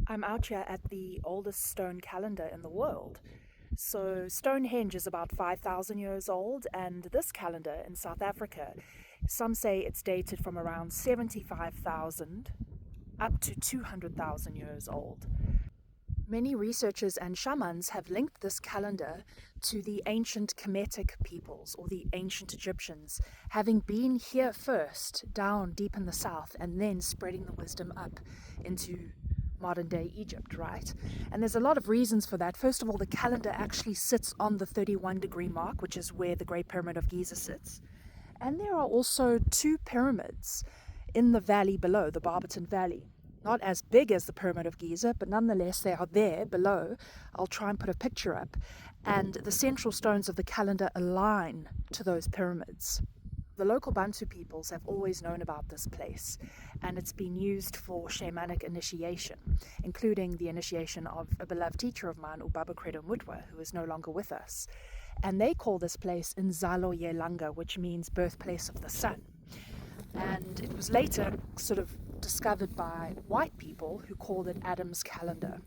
I'm out here at the oldest stone calendar in the world. So Stonehenge is about 5,000 years old, and this calendar in South Africa, some say it's dated from around 75,000 up to 200,000 years old. Many researchers and shamans have linked this calendar to the ancient Kemetic peoples, or the ancient Egyptians, having been here first, down deep in the south, and then spreading the wisdom up into modern day Egypt, right? And there's a lot of reasons for that. First of all, the calendar actually sits on the 31-degree mark, which is where the Great Pyramid of Giza sits. And there are also two pyramids in the valley below, the Barberton Valley. Not as big as the Pyramid of Giza, but nonetheless they are there below. I'll try and put a picture up. And the central stones of the calendar align to those pyramids. The local Bantu peoples have always known about this place, and it's been used for shamanic initiation, including the initiation of a beloved teacher of mine, Ubaba Credo Mutwa, who is no longer with us. And they call this place Inzalo Yelanga, which means birthplace of the sun. And it was later sort of discovered by white people who called it Adam's calendar.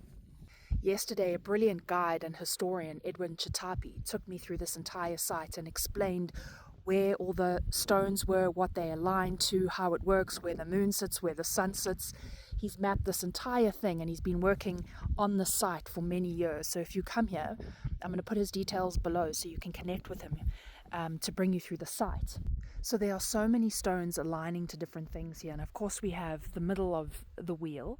Yesterday, a brilliant guide and historian, Edwin Chitapi, took me through this entire site and explained where all the stones were, what they align to, how it works, where the moon sits, where the sun sits. He's mapped this entire thing, and he's been working on the site for many years. So if you come here, I'm going to put his details below so you can connect with him to bring you through the site. So there are so many stones aligning to different things here. And of course we have the middle of the wheel,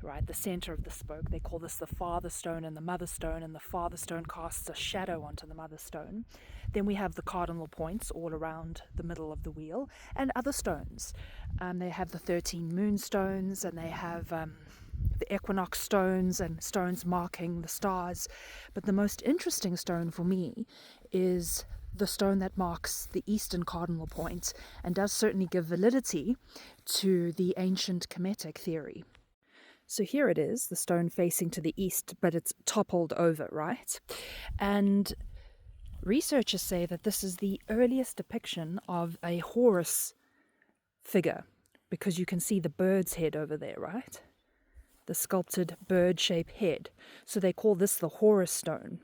right, the center of the spoke. They call this the father stone and the mother stone, and the father stone casts a shadow onto the mother stone. Then we have the cardinal points all around the middle of the wheel, and other stones. They have the 13 moonstones, and they have the equinox stones and stones marking the stars. But the most interesting stone for me is the stone that marks the eastern cardinal point, and does certainly give validity to the ancient Kemetic theory. So here it is, the stone facing to the east, but it's toppled over, right? And researchers say that this is the earliest depiction of a Horus figure, because you can see the bird's head over there, right? The sculpted bird-shaped head. So they call this the Horus stone.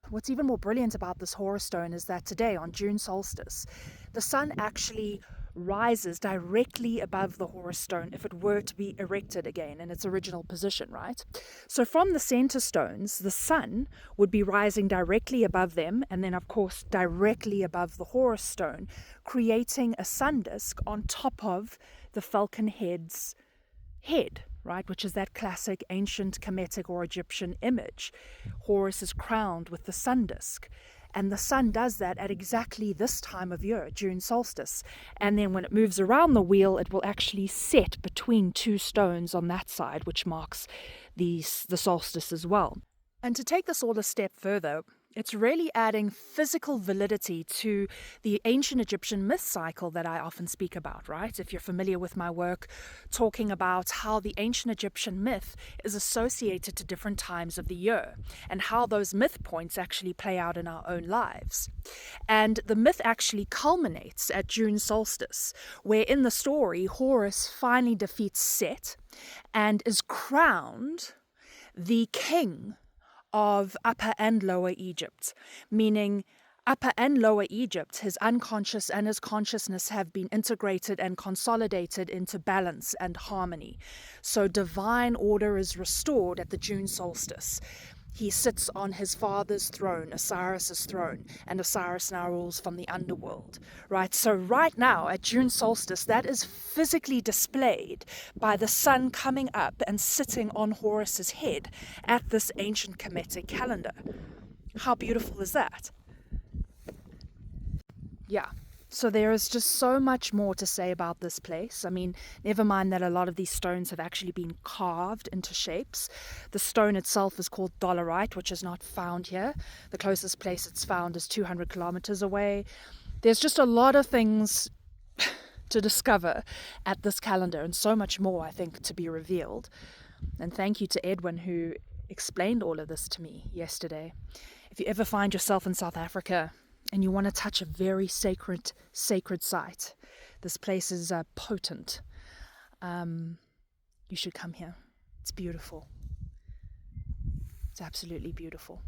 What's even more brilliant about this Horus stone is that today, on June Solstice, the sun actually rises directly above the Horus stone if it were to be erected again in its original position, right? So from the center stones, the sun would be rising directly above them, and then of course directly above the Horus stone, creating a sun disk on top of the falcon head's head, right, which is that classic ancient Kemetic or Egyptian image. Horus is crowned with the sun disk. And the sun does that at exactly this time of year, June solstice. And then when it moves around the wheel, it will actually set between two stones on that side, which marks the solstice as well. And to take this all a step further, it's really adding physical validity to the ancient Egyptian myth cycle that I often speak about, right? If you're familiar with my work, talking about how the ancient Egyptian myth is associated to different times of the year, and how those myth points actually play out in our own lives. And the myth actually culminates at June solstice, where in the story, Horus finally defeats Set and is crowned the king of Upper and Lower Egypt, meaning Upper and Lower Egypt, his unconscious and his consciousness have been integrated and consolidated into balance and harmony. So divine order is restored at the June solstice. He sits on his father's throne, Osiris's throne, and Osiris now rules from the underworld, right? So right now at June solstice, that is physically displayed by the sun coming up and sitting on Horus's head at this ancient Kemetic calendar. How beautiful is that? Yeah. So there is just so much more to say about this place. I mean, never mind that a lot of these stones have actually been carved into shapes. The stone itself is called dolerite, which is not found here. The closest place it's found is 200 kilometers away. There's just a lot of things to discover at this calendar, and so much more, I think, to be revealed. And thank you to Edwin, who explained all of this to me yesterday. If you ever find yourself in South Africa and you want to touch a very sacred site, this place is potent. You should come here. It's beautiful. It's absolutely beautiful.